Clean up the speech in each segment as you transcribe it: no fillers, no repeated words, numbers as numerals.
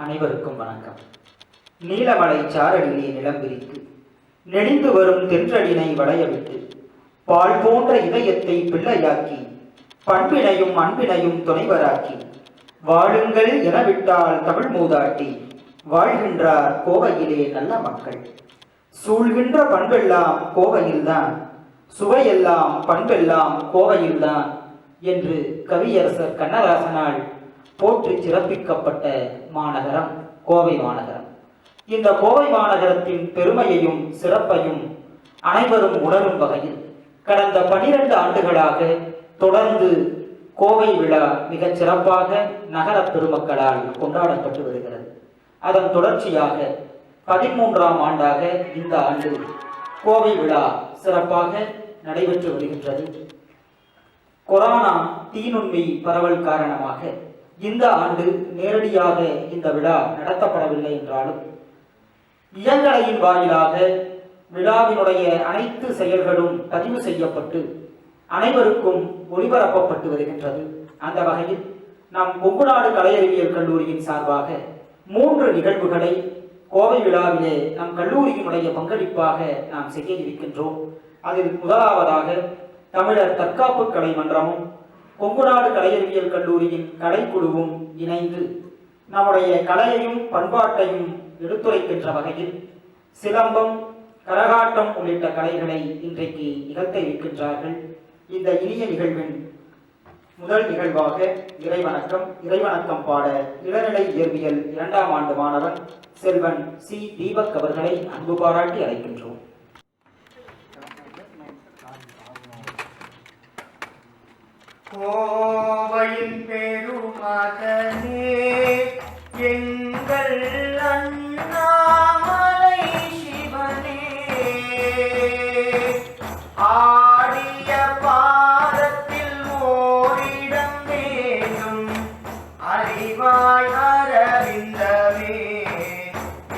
அனைவருக்கும் வணக்கம். நீலமலை சாரடிலே நிலம் விரித்து நெளிந்து வரும் தென்றடினை வளையவிட்டு பால் போன்ற இதயத்தை பிள்ளையாக்கி பண்பினையும் அன்பினையும் துணைவராக்கி வாழுங்கள் எனவிட்டால் தமிழ் மூதாட்டி வாழ்கின்றார் கோவையிலே நல்ல மக்கள். சூழ்கின்ற பண்பெல்லாம் கோவையில்தான், சுவையெல்லாம் பண்பெல்லாம் கோவையில்தான் என்று கவியரசர் கண்ணதாசனால் போற்றி சிறப்பிக்கப்பட்ட மாநகரம் கோவை மாநகரம். இந்த கோவை மாநகரத்தின் பெருமையையும் சிறப்பையும் அனைவரும் உணரும் வகையில் கடந்த 12 ஆண்டுகளாக தொடர்ந்து கோவை விழா மிகச் சிறப்பாக நகர பெருமக்களால் கொண்டாடப்பட்டு வருகிறது. அதன் தொடர்ச்சியாக 13ஆம் ஆண்டாக இந்த ஆண்டு கோவை விழா சிறப்பாக நடைபெற்று வருகின்றது. கொரோனா தீநுண்மி பரவல் காரணமாக இந்த ஆண்டு நேரடியாக இந்த விழா நடத்தப்படவில்லை என்றாலும் இயங்கலையின் வாயிலாக விழாவினுடைய அனைத்து செயல்களும் பதிவு செய்யப்பட்டு அனைவருக்கும் ஒளிபரப்பப்பட்டு வருகின்றது. அந்த வகையில் நம் கொங்குநாடு கலை அறிவியல் கல்லூரியின் சார்பாக 3 நிகழ்வுகளை கோவை விழாவிலே நம் கல்லூரியினுடைய பங்களிப்பாக நாம் செய்ய இருக்கின்றோம். அதில் முதலாவதாக தமிழர் தற்காப்பு கலை மன்றமும் கொங்குநாடு கலையறிவியல் கல்லூரியின் கலைக்குழுவும் இணைந்து நம்முடைய கலையையும் பண்பாட்டையும் எடுத்துரைக்கின்ற வகையில் சிலம்பம், கரகாட்டம் உள்ளிட்ட கலைகளை இன்றைக்கு நிகழ்த்த இருக்கின்றார்கள். இந்த இனிய நிகழ்வின் முதல் நிகழ்வாக இறைவணக்கம் பாட இளநிலை இயற்பியல் 2ஆம் ஆண்டு மாணவன் செல்வன் சி. தீபக் அவர்களை அன்பு பாராட்டி அழைக்கின்றோம். கோவையின் பெருமகனே எங்கள் அண்ணாமலை சிவனே, ஆடிய பாதத்தில் ஓரிடம் வேண்டும் அறிவாய் அரவிந்தமே,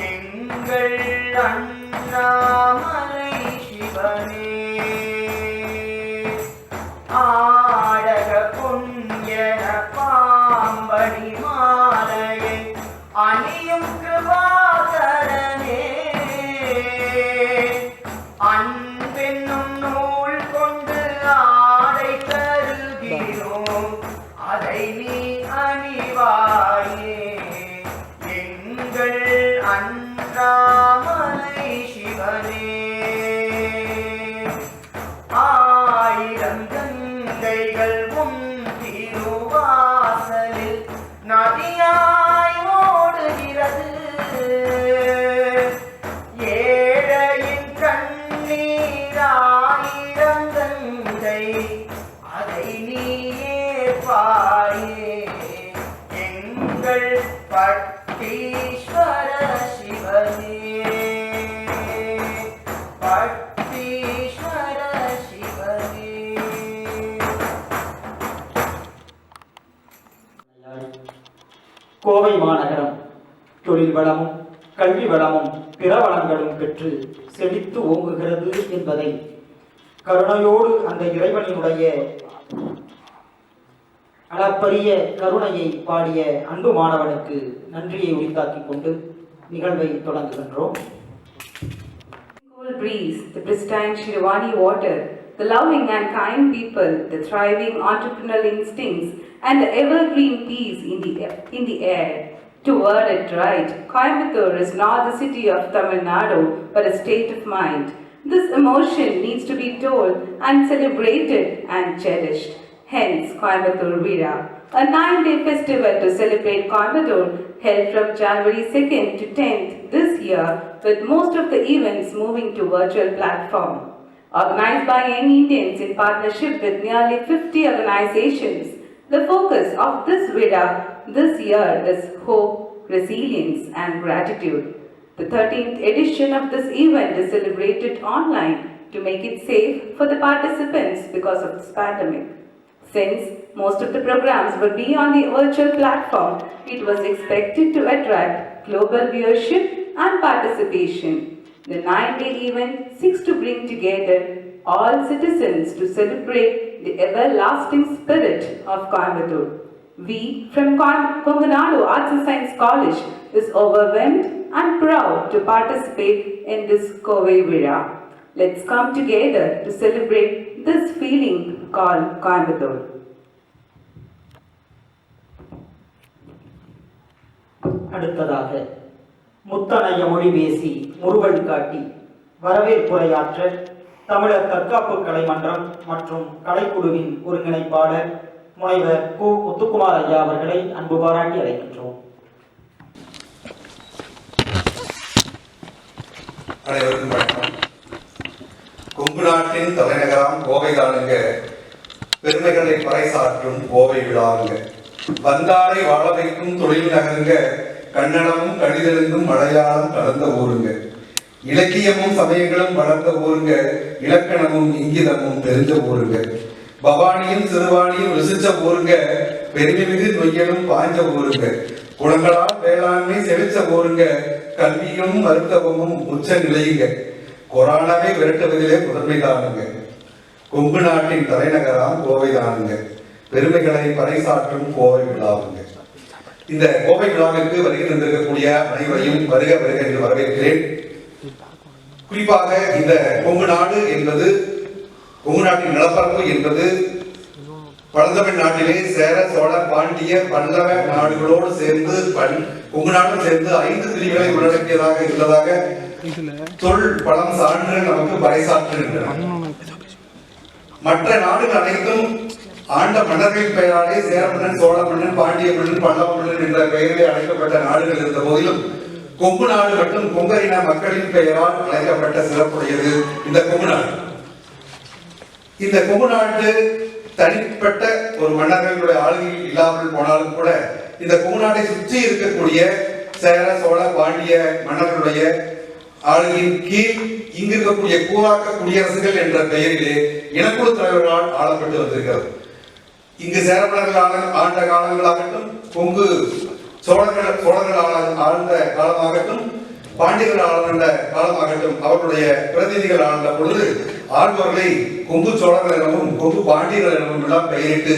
எங்கள் அண்ணாமலை சிவனே. பாம்படி மாலையை அணியும் கிருபாகரனே, அன்பென்னும் நூல் கொண்டு ஆடை தருகிறோம் அதை நீ அணிவாயே, எங்கள் அண்ணாமலை சிவனே. ஆயிரம் கங்கைகள் திருவாசலில் நதியாய் ஓடுகிறது, ஏழையின் கண்ணீராயிரம் கங்கை அதை நீயே பாயே, எங்கள் பட்டீஸ்வர சிவனே, பட்டீஸ்வர சிவனே. கோவை மாநகரம் தொழில் வளமும் கல்வி வளமும் பிற வளங்களும் பெற்று செழித்து ஓங்குகிறது என்பதை கருணையோடு அந்த இறைவனினுடைய அளப்பரிய கருணையை பாடிய அன்பு மாணவனுக்கு நன்றியை உரித்தாக்கிக் கொண்டு நிகழ்வை தொடங்குகின்றோம். Cool breeze, the pristine Shirwani water, the loving and kind people, the thriving entrepreneurial instincts, and the evergreen peace in the air. To word it right, Coimbatore is not the city of Tamil Nadu, but a state of mind. This emotion needs to be told and celebrated and cherished. Hence, Coimbatore Veera, a 9-day festival to celebrate Coimbatore, held from January 2nd to 10th this year, with most of the events moving to virtual platform. Organized by Young Indians in partnership with nearly 50 organizations, the focus of this Veera this year is hope, resilience and gratitude. The 13th edition of this event is celebrated online to make it safe for the participants because of this pandemic. Since most of the programs will be on the virtual platform, it was expected to attract global viewership and participation. The 9-day event seeks to bring together all citizens to celebrate the everlasting spirit of Coimbatore. We from Konganadu Arts and Science College is overwhelmed and proud to participate in this Kovai Vizha. Let's come together to celebrate this feeling called Coimbatore. அடுத்ததாக முத்தனைய மொழி பேசி முறுவல் காட்டி வரவேற்புரையாற்ற தமிழர் தற்காப்பு கலை மன்றம் மற்றும் கலைக்குழுவின் ஒருங்கிணைப்பாளர் முனைவர் கு முத்துக்குமார் ஐயா அவர்களை அன்பு பாராட்டி அழைக்கின்றோம். அனைவருக்கும் வணக்கம். கொங்கு நாட்டின் தலைநகராம் கோவை தானுங்க, பெருமைகளை பறைசாற்றும் கோவை விழாவுங்க, வந்தாரை வாழ வைக்கும் தொழில் நகருங்க, கன்னடமும் கடிதெழுந்தும் மலையாளம் கலந்த ஊருங்க, இலக்கியமும் சமயங்களும் வளர்ந்த ஊருங்க, இலக்கணமும் இங்கிதமும் தெரிஞ்ச ஊருங்க, பவானியும் சிறுவாணியும் ருசிச்ச ஊருங்க, பெருமைமிகு நொய்யலும் பாய்ஞ்ச ஊருங்க, குளங்களால் வேளாண்மை செழிச்ச ஊருங்க, கல்வியும் மருத்துவமும் உச்ச நிலையுங்க, கொரோனாவை விரட்டுவதிலே முதன்மை தானுங்க, கொங்கு நாட்டின் தலைநகராம் கோவை தானுங்க, பெருமைகளை பறைசாற்றும் கோவை விழாவுங்க. இந்த கோவை விழாவிற்கு வருகை தந்திருக்கக்கூடிய அனைவரையும் வருக வருக என்று வரவேற்கிறேன். குறிப்பாக இந்த கொங்கு நாடு என்பது, கொங்கு நாட்டின் நிலப்பரப்பு என்பது பழந்தமிழ் நாட்டிலே சேர சோழ பாண்டிய பல்லவ நாடுகளோடு சேர்ந்து கொங்கு நாடும் சேர்ந்து 5 பிரிவுகளை உள்ளடக்கியதாக இருந்ததாக தொல் பழம் சான்று நமக்கு பறைசாற்றுகின்றன. மற்ற நாடுகள் அனைத்தும் ஆண்ட மன்னர்களின் பெயராலே சேர மன்னன், சோழ மன்னன், பாண்டிய மன்னன், பல்லவ மன்னன் என்ற பெயரிலே அழைக்கப்பட்ட நாடுகள் இருந்த போதிலும் கொங்கு நாடு மற்றும் கொங்கரின மக்களின் பெயரால் அழைக்கப்பட்ட சிறப்புடையது இந்த கொங்கு நாடு. இந்த கொங்கு நாடு தனிப்பட்ட ஒரு மன்னர்களுடைய ஆளுகையில் இல்லாமல் போனாலும் கூட இந்த கொங்கு நாட்டை சுற்றி இருக்கக்கூடிய சேர சோழ பாண்டிய மன்னர்களுடைய ஆளுகையின் கீழ் இங்கு இருக்கக்கூடிய கூறாக்க குடியரசுகள் என்ற பெயரிலே இனக்குழு தலைவர்களால் ஆளப்பட்டு வந்திருக்கிறது. இங்கு சேர மன்னர்கள் ஆண்ட காலங்களாகட்டும், கொங்கு சோழர்கள் ஆழ்ந்த காலமாகட்டும், பாண்டியர்கள் ஆழ்ந்த காலமாகட்டும், அவர்களுடைய பிரதிநிதிகள் ஆழ்ந்த பொழுது ஆழ்வர்களை கொங்கு சோழர்கள் எனவும் கொங்கு பாண்டியர்கள் எனவும் எல்லாம் பெயரிட்டு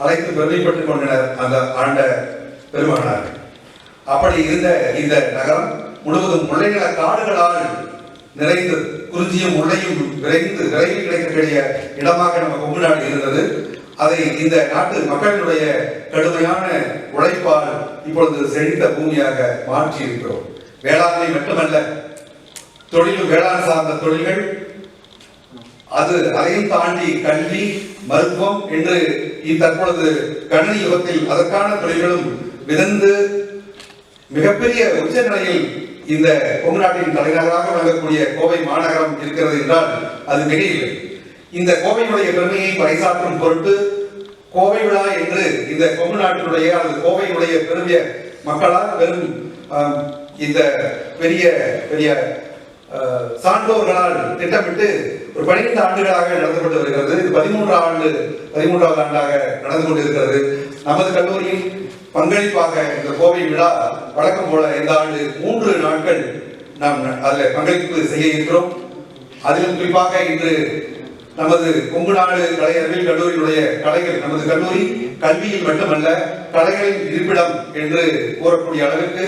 அழைத்து பெருமைப்பட்டுக் கொண்டனர் அந்த ஆண்ட பெருமானார்கள். அப்படி இருந்த இந்த நகரம் முழுவதும் முல்லைநில காடுகளால் நிறைந்து குறிஞ்சியும் முல்லையும் விரைவில் கிடைக்கக்கூடிய இடமாக நம்ம கொங்கு நாடு இருந்தது. அதை இந்த நாட்டு மக்களுடைய கடுமையான உழைப்பால் இப்பொழுது செழித்த பூமியாக மாற்றி இருக்கிறோம். வேளாண்மை மட்டுமல்ல, தொழிலும் வேளாண் சார்ந்த தொழில்கள், அதையும் தாண்டி கல்வி, மருத்துவம் என்று தற்பொழுது கணினி யுகத்தில் அதற்கான தொழில்களும் விதந்து மிகப்பெரிய உச்ச நிலையில் இந்த கொங்கு நாட்டின் தலைநகராக விளங்கக்கூடிய கோவை மாநகரம் இருக்கிறது என்றால் அது மிகையில்லை. இந்த கோவையினுடைய பெருமையை பறைசாற்றும் பொருட்டு கோவை விழா என்று இந்த கொங்கு நாட்டினுடைய அல்லது கோவையினுடைய பெருமைய மக்களால் பெரும் இந்த பெரிய பெரிய சான்றோர்களால் திட்டமிட்டு ஒரு 12 ஆண்டுகளாக நடத்தப்பட்டு வருகிறது. இது 13வது ஆண்டாக நடந்து கொண்டிருக்கிறது. நமது கல்லூரியின் பங்களிப்பாக இந்த கோவை விழா வழக்கம் போல இந்த ஆண்டு 3 நாட்கள் நாம் அதில் பங்களிப்பு செய்ய இருக்கிறோம். அதிலும் குறிப்பாக இன்று நமது கொங்கு நாடு கலை அறிவியல் கல்லூரியினுடைய கலைகள், நமது கல்லூரி கல்வியில் மட்டுமல்ல கலைகளின் இருப்பிடம் என்று கூறக்கூடிய அளவிற்கு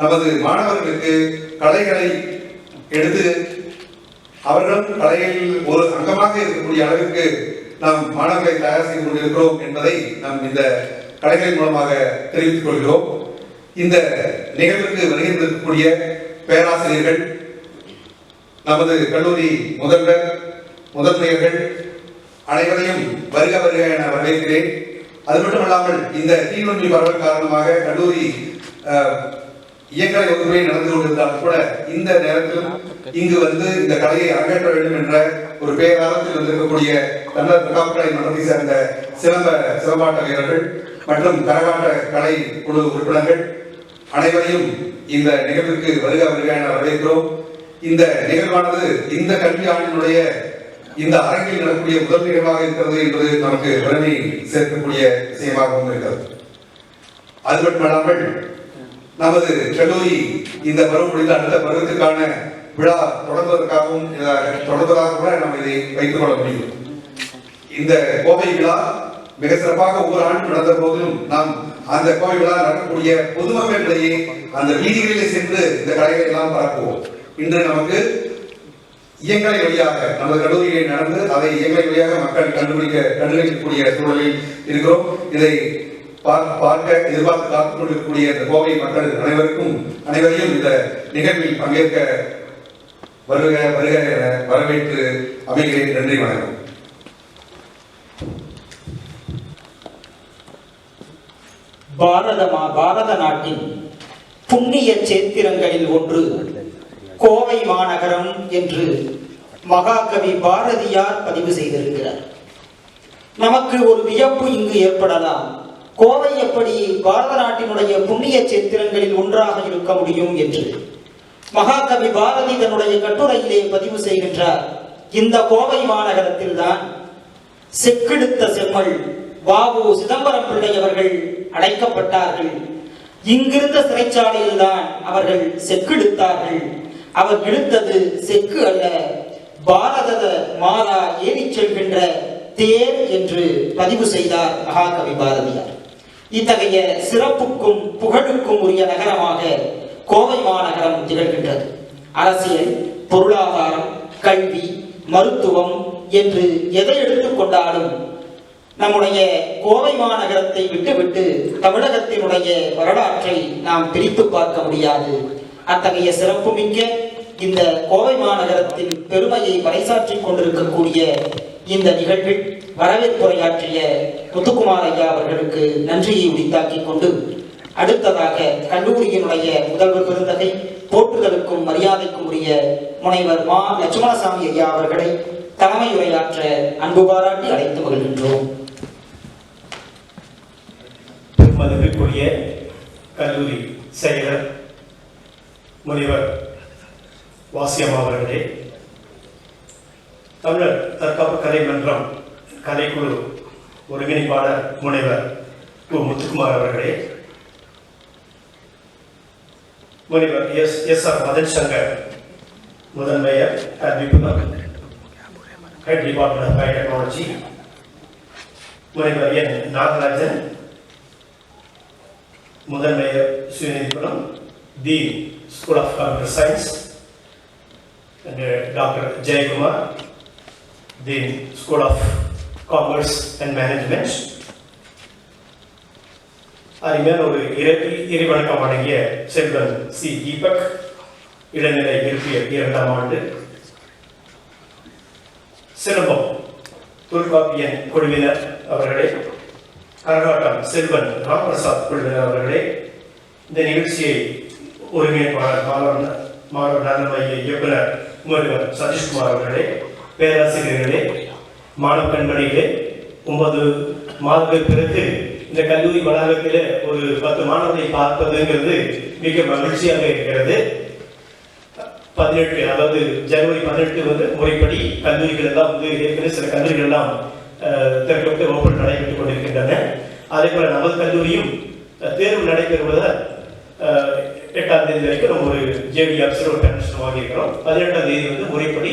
நமது மாணவர்களுக்கு கலைகளை எடுத்து அவர்களும் கலைகளில் ஒரு அங்கமாக இருக்கக்கூடிய அளவிற்கு நாம் மாணவர்களை தயார் செய்து கொண்டிருக்கிறோம் என்பதை நாம் இந்த கலைகளின் மூலமாக தெரிவித்துக் கொள்கிறோம். இந்த நிகழ்வுக்கு வருகின்றக்கூடிய பேராசிரியர்கள், நமது கல்லூரி முதன்மையர்கள் அனைவரையும் வருக வருக என வரவேற்கிறேன். அது மட்டுமல்லாமல் இந்த தீநுண்மி பரவல் காரணமாக கல்லூரி இயங்கலை வகுப்பை நடந்து கொண்டிருந்தாலும் கூட இந்த நேரத்திலும் இங்கு வந்து இந்த கலையை அரங்கேற்ற வேண்டும் என்ற ஒரு பேராரத்தில் வந்திருக்கக்கூடிய தமிழர் தற்காப்பு கலை மன்றத்தை சேர்ந்த சிலம்பாட்ட வீரர்கள் மற்றும் கரகாட்ட கலை குழு உறுப்பினர்கள் அனைவரையும் இந்த நிகழ்விற்கு வருக வருக என வரவேற்கிறோம். இந்த நிகழ்வானது இந்த கல்வி ஆண்டினுடைய இந்த அரங்கில் நடக்கூடிய முதல் நிகழ்வாக இருக்கிறது என்பது நமக்கு பெருமை சேர்க்கக்கூடிய விஷயமாகவும் இருக்கிறது. அது மட்டுமல்லாமல் நமது கல்லூரி இந்த பருவம் முடிந்த அடுத்த பருவத்துக்கான விழா தொடர்வதாக கூட நாம் இதை வைத்துக் கொள்ள முடியும். இந்த கோவை விழா மிக சிறப்பாக ஒவ்வொரு ஆண்டும் நடந்த போதிலும் நாம் அந்த கோவை விழா நடக்கக்கூடிய பொதுமக்களிடையே அந்த வீதிகளிலே சென்று இந்த கலைகளை எல்லாம் பரப்புவோம். இன்று நமக்கு இயங்கலை வழியாக நமது கல்லூரிகளை நடந்து அதை இயங்கலை வழியாக மக்கள் கண்டுபிடிக்கக்கூடிய சூழலில் இருக்கிறோம். இதை பார்க்க எதிர்பார்த்து காத்துக் கொண்டிருக்கக்கூடிய இந்த கோவை மக்கள் அனைவரையும் இந்த நிகழ்வில் பங்கேற்க வருக வருக என வரவேற்று அமைகிறேன். நன்றி, வணக்கம். பாரத நாட்டின் புண்ணிய சேத்திரங்களில் ஒன்று கோவை மாநகரம் என்று மகாகவி பாரதியார் பதிவு செய்திருக்கிறார். நமக்கு ஒரு வியப்பு இங்கு ஏற்படலாம். கோவை எப்படி பாரத நாட்டினுடைய புண்ணிய சேத்திரங்களில் ஒன்றாக இருக்க முடியும் என்று மகாகவி பாரதி தன்னுடைய கட்டுரையிலே பதிவு செய்கின்றார். இந்த கோவை மாநகரத்தில் தான் செக்கெடுத்த செம்மல் வ.உ. சிதம்பரம் பிள்ளை அவர்கள் அடைக்கப்பட்டார்கள். இங்கிருந்த சிறைச்சாலையில் தான் அவர்கள் செக்கெடுத்தார்கள். அவர் இழுத்தது செக்கு அல்ல, பாரத மாதா ஏறிச் செல்கின்ற தேர் என்று பதிவு செய்தார் மகாகவி பாரதியார். இத்தகைய சிறப்புக்கும் புகழுக்கும் உரிய நகரமாக கோவை மாநகரம் திகழ்கின்றது. அரசியல், பொருளாதாரம், கல்வி, மருத்துவம் என்று எதை எடுத்துக்கொண்டாலும் நம்முடைய கோவை மாநகரத்தை விட்டுவிட்டு தமிழகத்தினுடைய வரலாற்றை நாம் பிரித்து பார்க்க முடியாது. அத்தகைய சிறப்புமிக்க இந்த கோவை மாநகரத்தின் பெருமையை பறைசாற்றிக் கொண்டிருக்கக்கூடிய இந்த நிகழ்வில் வரவேற்புரையாற்றிய முத்துக்குமார் ஐயா அவர்களுக்கு நன்றியை உரித்தாக்கிக் கொண்டு அடுத்ததாக கல்லூரியினுடைய முதல்வர் பெருந்தகை போற்றுதலுக்கும் மரியாதைக்கும் உரிய முனைவர் மா. லட்சுமணசாமி ஐயா அவர்களை தலைமை உரையாற்ற அன்பு பாராட்டி அழைத்து மகிழ்கின்றோம். மதிப்பிற்குரிய கல்லூரி செயலர் முனைவர் வாசியம் அவர்களே, தமிழர் தற்காப்பு கலை மன்றம் கலைக்குழு ஒருங்கிணைப்பாளர் முனைவர் முத்துக்குமார் அவர்களே, முனைவர் எஸ்.ஆர். மதன் சங்கர் முதன்மையர் கல்விப்புலம் ஹெட் டிபார்ட்மெண்ட் ஆஃப் பயோடெக்னாலஜி, முனைவர் என். நாகராஜன் முதன்மையர் சுயநிதிப்புலம் dean school of computer science, doctor Jayakumar dean school of commerce and management. அதுமாதிரி ஒரு இறைவணக்கம் வழங்கிய செல்வன் சி. தீபக் இளநிலை இயற்பியல் 2ஆம் ஆண்டு, சிலம்பம் தொல்காப்பியன் குழுவினர் அவர்களே, கரகாட்டம் செல்வன் ராமபிரசாத் குழுவினர் அவர்களே, இந்த நிகழ்ச்சியை ஒருங்கிணைப்பாளர் மாணவர் நல மைய இயக்குனர் முனைவர் சதீஷ்குமார் அவர்களே, பேராசிரியர்களே, மாணவ கண்மணிகளே, 9 மாதங்களுக்கு பிறகு இந்த கல்லூரி வளாகத்தில் ஒரு 10 மாணவர்களை பார்ப்பதுங்கிறது மிக மகிழ்ச்சியாக இருக்கிறது. 18 அதாவது ஜனவரி 18 வந்து முறைப்படி கல்லூரிகள் எல்லாம் ஏற்கனவே சில கல்லூரிகள் எல்லாம் திறக்கப்பட்டு ஓப்பன் நடைபெற்றுக் கொண்டிருக்கின்றன. அதே போல நமது கல்லூரியும் தேர்வு நடைபெறுவதால் 8ஆம் தேதி வரைக்கும் நம்ம ஒரு ஜேடி ஆஃபீஸர் ஒரு பெர்மிஷன் வாங்கியிருக்கிறோம். 18ஆம் தேதி வந்து முறைப்படி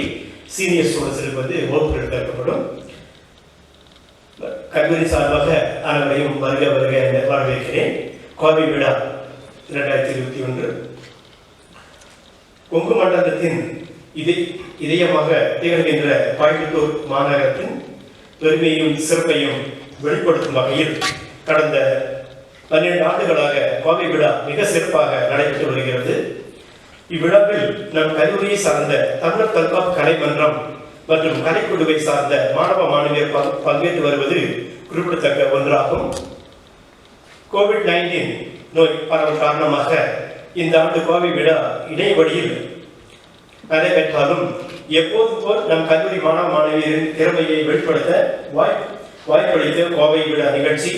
சீனியர் ஸ்டூடெண்ட்ஸுக்கு வந்து வகுப்புகள் திறக்கப்படும். கல்லூரி சார்பாக அனைவரையும் வருக வருக என வரவேற்கிறேன். கோவை விழா 2021 கொங்கு மண்டலத்தின் இதயமாக திகழ்கின்ற கோயம்புத்தூர் மாநகரத்தின் பெருமையும் சிறப்பையும் வெளிப்படுத்தும் வகையில் கடந்த 12 ஆண்டுகளாக கோவை விழா மிக சிறப்பாக நடைபெற்று வருகிறது. இவ்விழாவில் நம் கல்லூரியை சார்ந்த தமிழர் தற்காப்பு கலை மன்றம் மற்றும் கலைக்குழுவை சார்ந்த மாணவ மாணவியர் பங்கேற்று வருவது குறிப்பிடத்தக்க ஒன்றாகும். கோவிட்-19 நோய் பரவல் காரணமாக இந்த ஆண்டு கோவை விழா இணைய வழியில் நடைபெற்றாலும் எப்போதும் போல் நம் கல்லூரி மாணவ மாணவியரின் திறமையை வெளிப்படுத்த வாய்ப்பளித்த கோவை விழா நிகழ்ச்சி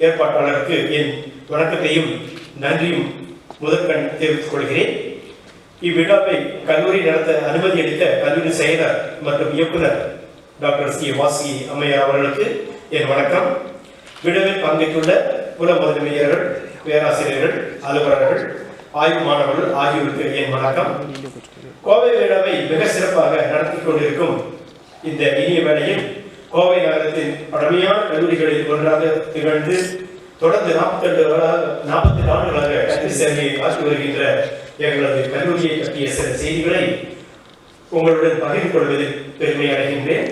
ஏற்பாட்டாளருக்கு என் வணக்கத்தையும் நன்றியும் முதற்கண் தெரிவித்துக் கொள்கிறேன். இவ்விழாவை கல்லூரி நடத்த அனுமதி அளித்த கல்லூரி செயலர் மற்றும் இயக்குனர் டாக்டர் சி. வாசி அம்மையார் அவர்களுக்கு என் வணக்கம். விழாவில் பங்கேற்றுள்ள புல முதன்மையர்கள், பேராசிரியர்கள், அலுவலர்கள், ஆய்வு மாணவர்கள் ஆகியோருக்கு என் வணக்கம். கோவை விழாவை மிக சிறப்பாக நடத்தி கொண்டிருக்கும் இந்த இனிய வேளையில் கோவை நகரத்தின் பழமையான கல்லூரிகளில் ஒன்றாக திகழ்ந்து தொடர்ந்து 42 ஆண்டுகளாக கல்வி சேவையை ஆற்றி வருகின்ற எங்களது கல்லூரியை பற்றிய சில செய்திகளை உங்களுடன் பகிர்ந்து கொள்வதில் பெருமை அடைகின்றேன்.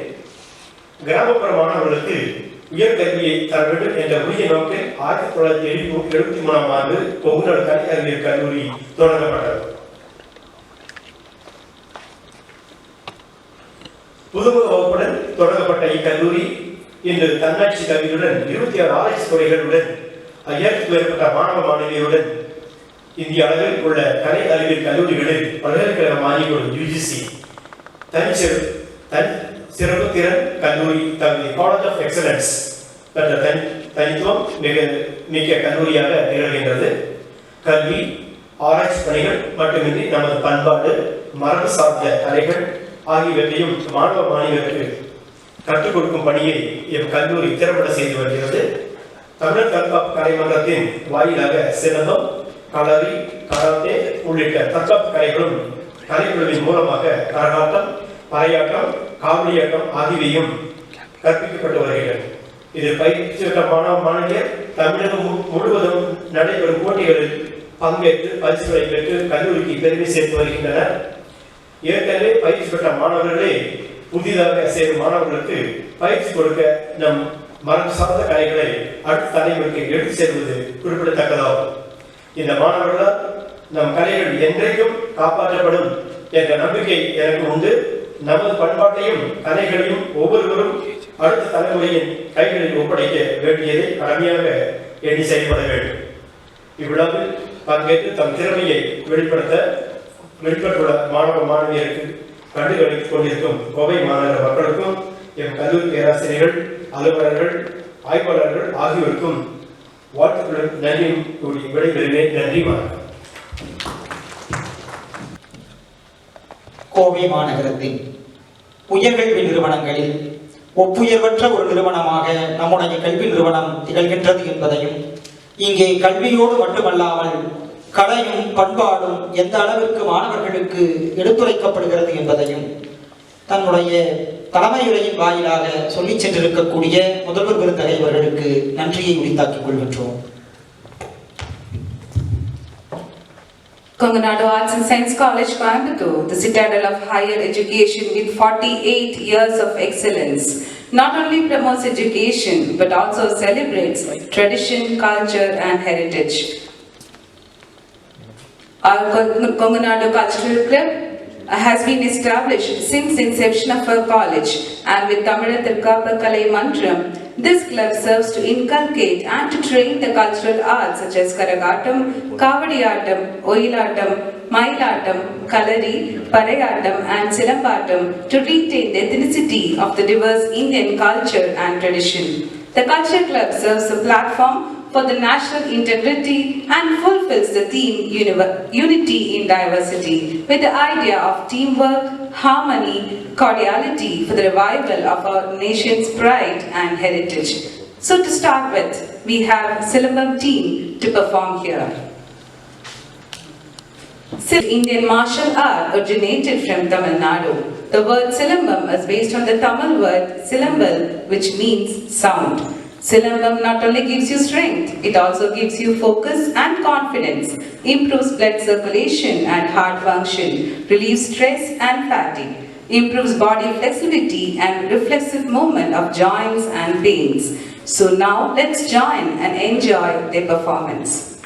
கிராமப்புற மாணவர்களுக்கு உயர்கல்வியை தர வேண்டும் என்ற உரிய நோக்கில் 1973ஆம் ஆண்டு கொங்குநாடு கலை அறிவியல் கல்லூரி தொடங்கப்பட்டது. புதுமுக வகுப்புடன் தொடங்கப்பட்ட இக்கல்லூரி இன்று தன்னாட்சி கல்வியுடன் 26 ஆராய்ச்சி துறைகளுடன் 5000க்கும் மேற்பட்ட மாணவ மாணவியருடன் இந்திய அளவில் உள்ள கலை அறிவியல் கல்லூரிகளில் பல்கலைக்கழக மானியக்குழு UGC சிறப்பு திறன் கல்லூரி தகுதி காலேஜ் ஆஃப் எக்ஸலன்ஸ் என்ற தனித்துவம் மிக்க கல்லூரியாக திகழ்கின்றது. கல்வி ஆராய்ச்சி பணிகள் மட்டுமின்றி நமது பண்பாடு மரபு சார்ந்த கலைகள் ஆகியவற்றையும் மாணவ மாணவியருக்கு கற்றுக் கொடுக்கும் பணியை எம் கல்லூரி திறம்பட செய்து வருகிறது. தமிழர் தற்காப்பு கலைமன்றத்தின் வாயிலாக சிலம்பம், களரி, கராத்தே உள்ளிட்ட தற்காப்பு கலைகளும் கலைக்குழுவின் மூலமாக கரகாட்டம், பறையாட்டம், காவடியாட்டம் ஆகியவையும் கற்பிக்கப்பட்டு வருகிறது. இதில் பயிற்சி பெற்ற மாணவ மாணவியர் தமிழகம் முழுவதும் நடைபெறும் போட்டிகளில் பங்கேற்று பரிசுகளை பெற்று கல்லூரிக்கு பெருமை சேர்த்து வருகின்றனர். ஏற்கனவே பயிற்சி பெற்ற மாணவர்களே புதிதாக சேரும் மாணவர்களுக்கு பயிற்சி கொடுக்க நம் மரபு சார்ந்த கலைகளை அடுத்த தலைமுறைக்கு எடுத்து செல்வது குறிப்பிடத்தக்கதாகும். இந்த மாணவர்களால் நம் கலைகள் என்றைக்கும் காப்பாற்றப்படும் என்ற நம்பிக்கை எனக்கு உண்டு. நமது பண்பாட்டையும் கலைகளையும் ஒவ்வொருவரும் அடுத்த தலைமுறையின் கைகளில் ஒப்படைக்க வேண்டியதை கடமையாக எண்ணி செயல்பட வேண்டும். இவ்விழாவில் பங்கேற்று தம் திறமையை வெளிப்பட்டுள்ள மாணவ மாணவியருக்கு கண்டுகளித்துக் கொண்டிருக்கும் கோவை மாநகர மக்களுக்கும் எம் கல்லூரி பேராசிரியர்கள், அலுவலர்கள், ஆய்வாளர்கள் ஆகியோருக்கும் வாழ்த்துக்களுடன் நன்றியும் கூறி விடைபெறுகிறேன். நன்றி, வணக்கம். கோவை மாநகரத்தின் உயர்கல்வி நிறுவனங்களில் ஒப்புயர்வற்ற ஒரு நிறுவனமாக நம்முடைய கல்வி நிறுவனம் திகழ்கின்றது என்பதையும், இங்கே கல்வியோடு மட்டுமல்லாமல் கலையும் பண்பாடும் எந்த அளவிற்கு மாணவர்களுக்கு எடுத்துரைக்கப்படுகிறது என்பதையும் தன்னுடைய தலைமையுரையின் வாயிலாக சொல்லிச் சென்றிருக்கக்கூடிய முதல்வர் விருந்தகை அவர்களுக்கு நன்றியை உரித்தாக்கிக் கொள்கின்றோம். Kongunadu Arts and Science College, Coimbatore, the citadel of higher education with 48 years of excellence, not only promotes education but also celebrates tradition, culture and heritage. Our Kongunadu Cultural Club has been established since inception of our college, and with Tamil Thirkapar Kalai Mantram, this club serves to inculcate and to train the cultural arts such as Karagatam, Kavadiyatam, Oyilatam, Mailatam, Kalari, Parayatam and Silambatam to retain the ethnicity of the diverse Indian culture and tradition. The Culture Club serves a platform for the national integrity and fulfills the theme Unity in Diversity with the idea of teamwork, harmony, cordiality for the revival of our nation's pride and heritage. So to start with, we have Silambam team to perform here. Indian martial art originated from Tamil Nadu. The word Silambam is based on the Tamil word Silambal, which means sound. Silambam not only gives you strength, it also gives you focus and confidence, improves blood circulation and heart function, relieves stress and fatigue, improves body flexibility and reflexive movement of joints and pains. So now let's join and enjoy their performance.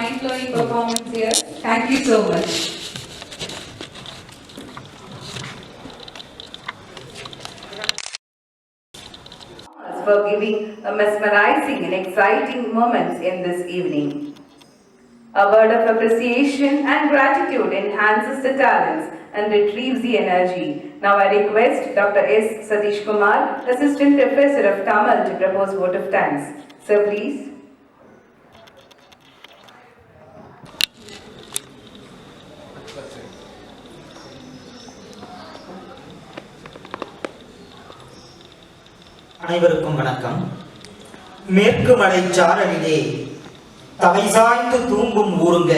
mind-blowing performance here. Thank you so much. For giving a mesmerizing and exciting moments in this evening. A word of appreciation and gratitude enhances the talents and retrieves the energy. Now I request Dr. S. Satish Kumar, Assistant Professor of Tamil, to propose vote of thanks. Sir, please. அனைவருக்கும் வணக்கம். மேற்கு மலை சாரலிலே தலை சாய்ந்து தூங்கும் ஊருங்க,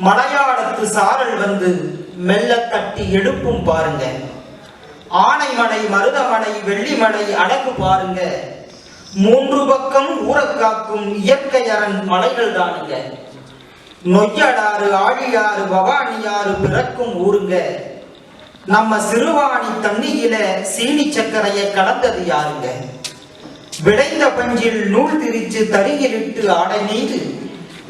மலையாளத்து சாரல் வந்து மெல்ல தட்டி எழுப்பும் பாருங்க. ஆனைமலை, மருதமலை, வெள்ளிமலை அழகு பாருங்க. மூன்று பக்கம் ஊரக்காக்கும் இயற்கை அரண் மலைகள் தானுங்க. நொய்யலாறு, ஆழியாறு, பவானியாறு பிறக்கும் ஊருங்க. நம்ம சிறுவாணி தண்ணியில சீனி சக்கரையை கலந்தது யாருங்க? விளைந்த பஞ்சில் நூல் திரிச்சு தறியிலிட்டு ஆடை மீது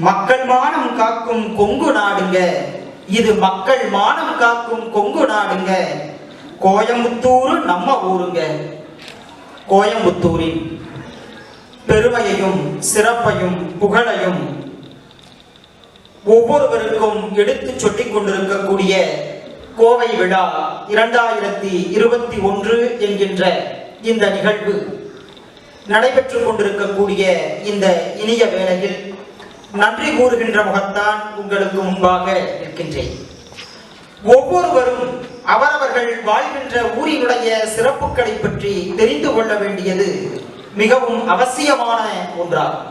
மக்கள் மானம் காக்கும் கொங்கு நாடுங்க. இது மக்கள் மானம் காக்கும் கொங்கு நாடுங்க. கோயம்புத்தூர் நம்ம ஊருங்க. கோயம்புத்தூரின் பெருமையையும் சிறப்பையும் புகழையும் ஒவ்வொருவருக்கும் எடுத்து சொல்லிக் கொண்டிருக்கக்கூடிய கோவை விழா 2021 என்கின்ற இந்த நிகழ்வு நடைபெற்றுக் கொண்டிருக்கக்கூடிய இந்த இனிய வேளையில் நன்றி கூறுகின்ற முகத்தான் உங்களுக்கு முன்பாக இருக்கின்றேன். ஒவ்வொருவரும் அவரவர்கள் வாழ்கின்ற ஊரினுடைய சிறப்புகளை பற்றி தெரிந்து கொள்ள வேண்டியது மிகவும் அவசியமான ஒன்றாகும்.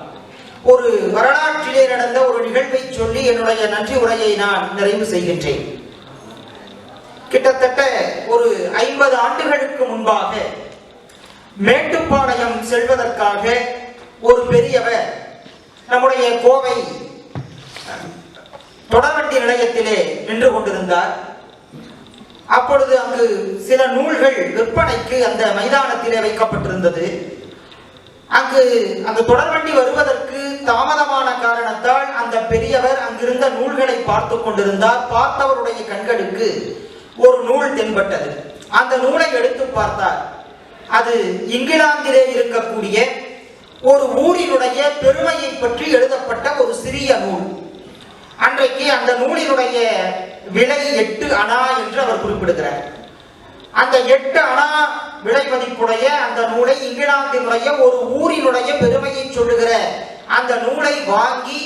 ஒரு வரலாற்றிலே நடந்த ஒரு நிகழ்வை சொல்லி என்னுடைய நன்றி உரையை நான் நிறைவு செய்கின்றேன். கிட்டத்தட்ட ஒரு 50 ஆண்டுகளுக்கு முன்பாக மேட்டுப்பாளையம் செல்வதற்காக ஒரு பெரியவர் நம்முடைய கோவை தொடர்வண்டி நிலையத்திலே நின்று கொண்டிருந்தார். அப்பொழுது அங்கு சில நூல்கள் விற்பனைக்கு அந்த மைதானத்திலே வைக்கப்பட்டிருந்தது. அங்கு அந்த தொடர்வண்டி வருவதற்கு தாமதமான காரணத்தால் அந்த பெரியவர் அங்கிருந்த நூல்களை பார்த்து கொண்டிருந்தார். பார்த்தவருடைய கண்களுக்கு ஒரு நூல் தென்பட்டது. அந்த நூலை எடுத்து பார்த்தார். அது இங்கிலாந்திலே இருக்கக்கூடிய ஒரு ஊரினுடைய பெருமையை பற்றி எழுதப்பட்ட ஒரு சிறிய நூல். அன்றைக்கு அந்த நூலினுடைய விலை 8 அணா என்று அவர் குறிப்பிடுகிறார். அந்த 8 அணா விலை மதிப்புடைய அந்த நூலை, இங்கிலாந்தினுடைய ஒரு ஊரினுடைய பெருமையை சொல்லுகிற அந்த நூலை வாங்கி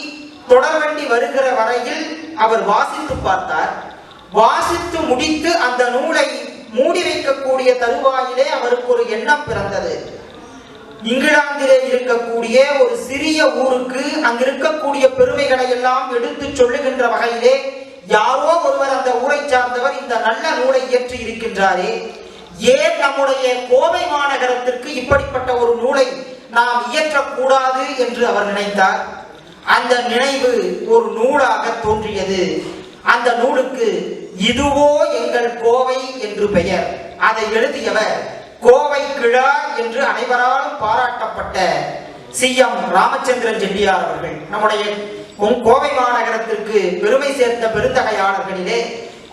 தொடர்வண்டி வருகிற வரையில் அவர் வாசித்து பார்த்தார். வாசித்து முடித்து அந்த நூலை மூடி வைக்கக்கூடிய தருவாயிலே அவருக்கு ஒரு எண்ணம் பிறந்தது. இங்கிலாந்திலே இருக்கக்கூடிய ஒரு சிறிய ஊருக்கு அங்கிருக்கக்கூடிய பெருமைகளை எல்லாம் எடுத்து சொல்லுகின்ற வகையிலே யாரோ ஒருவர் அந்த ஊரை சார்ந்தவர் இந்த நல்ல நூலை இயற்றி இருக்கின்றாரே, ஏன் நம்முடைய கோவை மாநகரத்திற்கு இப்படிப்பட்ட ஒரு நூலை நாம் இயற்றக்கூடாது என்று அவர் நினைத்தார். அந்த நினைவு ஒரு நூலாக தோன்றியது. அந்த நூலுக்கு இதுவோ எங்கள் கோவை என்று பெயர். அதை எழுதியவர் கோவை கிழார் என்று அனைவராலும் பாராட்டப்பட்ட CM ராமச்சந்திரன் செட்டியார் அவர்கள். நம்முடைய கோவை மாநகரத்திற்கு பெருமை சேர்த்த பெருந்தகையாளர்களிலே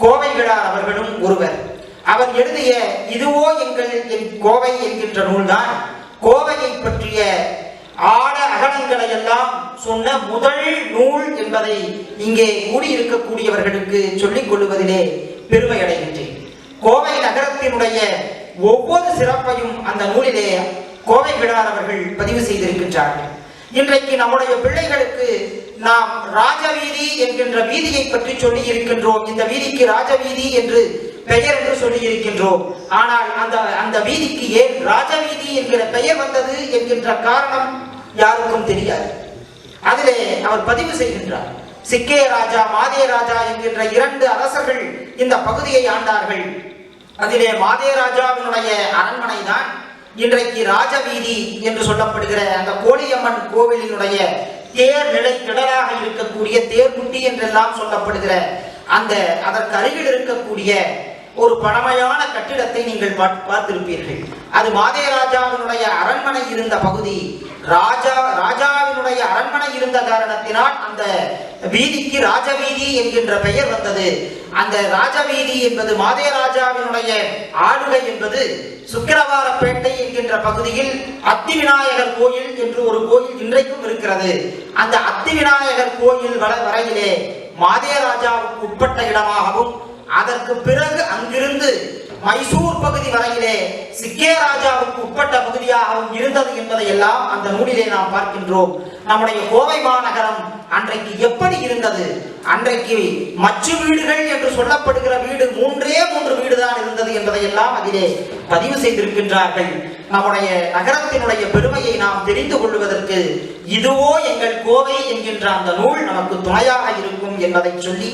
கோவை கிழார் அவர்களும் ஒருவர். அவர் எழுதிய இதுவோ எங்கள் கோவை என்கின்ற நூல்தான் கோவையை பற்றிய ஆழ அகலங்களை எல்லாம் சொன்ன முதல் நூல் என்பதை இங்கே கூடியிருக்கக்கூடியவர்களுக்கு சொல்லிக் கொள்வதிலே பெருமை அடைகின்றேன். கோவை நகரத்தினுடைய ஒவ்வொரு சிறப்பையும் அந்த நூலிலே கோவை கிழார் அவர்கள் பதிவு செய்திருக்கின்றார்கள். இன்றைக்கு நம்முடைய பிள்ளைகளுக்கு நாம் ராஜவீதி என்கின்ற வீதியை பற்றி சொல்லி இருக்கின்றோம். இந்த வீதிக்கு ராஜவீதி என்று பெயர் என்று சொல்லி இருக்கின்றோம். ஆனால் அந்த வீதிக்கு ஏன் ராஜவீதி என்கிற பெயர் வந்தது என்கின்ற காரணம் யாருக்கும் தெரியாது. அதிலே அவர் பதிவு செய்கின்றார். சிக்கே ராஜா, மாதே ராஜா என்கின்ற 2 அரசர்கள் இந்த பகுதியை ஆண்டார்கள். அதிலே மாதே ராஜாவினுடைய அரண்மனை தான் இன்றைக்கு ராஜவீதி என்று சொல்லப்படுகிற அந்த கோழியம்மன் கோவிலினுடைய தேர் நிலை திடலாக இருக்கக்கூடிய தேர்முட்டி என்றெல்லாம் சொல்லப்படுகிற அந்த அதற்கு அருகில் இருக்கக்கூடிய ஒரு பழமையான கட்டிடத்தை நீங்கள் பார்த்திருப்பீர்கள். அது மாதே ராஜாவினுடைய அரண்மனை இருந்த பகுதி. ராஜாவினுடைய அரண்மனை இருந்த காரணத்தினால் அந்த வீதிக்கு ராஜவீதி என்கின்ற பெயர் வந்தது. அந்த ராஜவீதி என்பது மாதேராஜாவினுடைய ஆளுகை என்பது சுக்கிரவாரப்பேட்டை என்கின்ற பகுதியில் அத்தி விநாயகர் கோயில் என்று ஒரு கோயில் இன்றைக்கும் இருக்கிறது. அந்த அத்தி விநாயகர் கோயில் வரையிலே மாதேராஜாவுக்கு உட்பட்ட இடமாகவும், அதற்கு பிறகு அங்கிருந்து மைசூர் பகுதி வரையிலே சிக்கே ராஜாவுக்கு உட்பட்ட பகுதியாகவும் இருந்தது என்பதை எல்லாம் அந்த நூலிலே நாம் பார்க்கின்றோம். நம்முடைய கோவை மாநகரம் அன்றைக்கு எப்படி இருந்தது? அன்றைக்கு மச்சு வீடுகள் என்று சொல்லப்படுகிற வீடு 3 வீடுதான் இருந்தது என்பதை எல்லாம் அதிலே பதிவு செய்திருக்கின்றார்கள். நம்முடைய நகரத்தினுடைய பெருமையை நாம் தெரிந்து கொள்வதற்கு இதுவோ எங்கள் கோவை என்கின்ற அந்த நூல் நமக்கு துணையாக இருக்கும் என்பதை சொல்லி,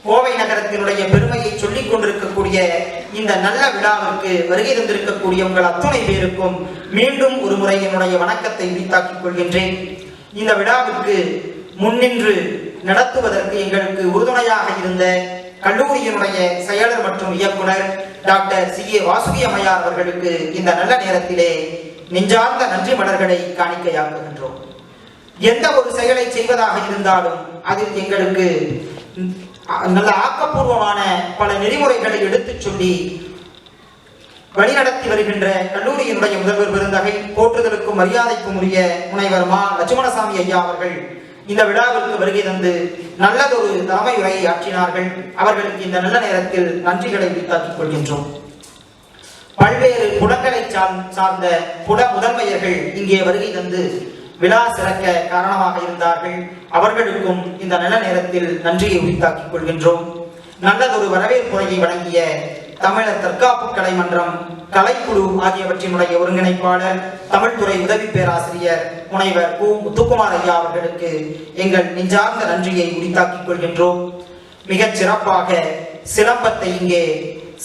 கோவை நகரத்தினுடைய பெருமையை சொல்லிக் கொண்டிருக்கக்கூடிய இந்த நல்ல விழாவிற்கு வருகை தந்திருக்கக்கூடிய உங்கள் அத்துணை பேருக்கும் மீண்டும் ஒரு முறை என்னுடைய வணக்கத்தை உரித்தாக்கிக் கொள்கின்றேன். இந்த விழாவிற்கு முன்னின்று நடத்துவதற்கு எங்களுக்கு உறுதுணையாக இருந்த கல்லூரியினுடைய செயலர் மற்றும் இயக்குனர் டாக்டர் CA வாசுகி அம்மையார் அவர்களுக்கு இந்த நல்ல நேரத்திலே நெஞ்சார்ந்த நன்றி மலர்களை காணிக்கையாக்குகின்றோம். எந்த ஒரு செயலை செய்வதாக இருந்தாலும் அதில் எங்களுக்கு நல்ல ஆக்கப்பூர்வமான பல நெறிமுறைகளை எடுத்துச் சொல்லி வழிநடத்தி வருகின்ற கல்லூரியினுடைய முதல்வர் பெருந்தகை, போற்றுதலுக்கும் மரியாதைக்கும் உரிய முனைவர் மா லட்சுமணசாமி ஐயா அவர்கள் இந்த விழாவிற்கு வருகை தந்து நல்லதொரு தலைமை உரையை ஆற்றினார்கள். அவர்களுக்கு இந்த நல்ல நேரத்தில் நன்றிகளை உரித்தாக்கிக் கொள்கின்றோம். பல்வேறு புலங்களை சார்ந்த புல முதன்மையர்கள் இங்கே வருகை தந்து விழா சிறக்க காரணமாக இருந்தார்கள். அவர்களுக்கும் இந்த நல்ல நேரத்தில் நன்றியை உரித்தாக்கிக் கொள்கின்றோம். நல்லதொரு வரவேற்புரையை வழங்கிய தமிழர் தற்காப்பு கலை மன்றம், கலைக்குழு ஆகியவற்றினுடைய ஒருங்கிணைப்பாளர், தமிழ்துறை உதவி பேராசிரியர் முனைவர் கு. முத்துக்குமார் ஐயா அவர்களுக்கு எங்கள் நெஞ்சார்ந்த நன்றியை உரித்தாக்கிக் கொள்கின்றோம். மிகச் சிறப்பாக சிலம்பத்தை இங்கே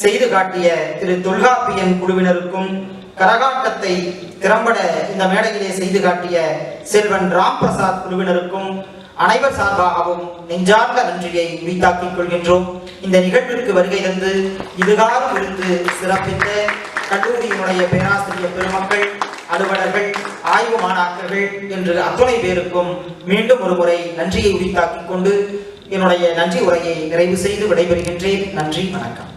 செய்து காட்டிய திரு தொல்காப்பியன் குழுவினருக்கும், கரகாட்டத்தை திறம்பட இந்த மேடையிலே செய்து காட்டிய செல்வன் ராம் பிரசாத் குழுவினருக்கும் அனைவர் சார்பாகவும் நெஞ்சார்ந்த நன்றியை உரித்தாக்கிக் கொள்கின்றோம். இந்த நிகழ்விற்கு வருகை தந்து இதுகாரும் இருந்து சிறப்பித்த கல்லூரியினுடைய பேராசிரியர் பெருமக்கள், அலுவலர்கள், ஆய்வு மாணாக்கர்கள் என்று அத்துணை பேருக்கும் மீண்டும் ஒரு முறை நன்றியை உரித்தாக்கிக் கொண்டு என்னுடைய நன்றி உரையை நிறைவு செய்து விடைபெறுகின்றேன். நன்றி, வணக்கம்.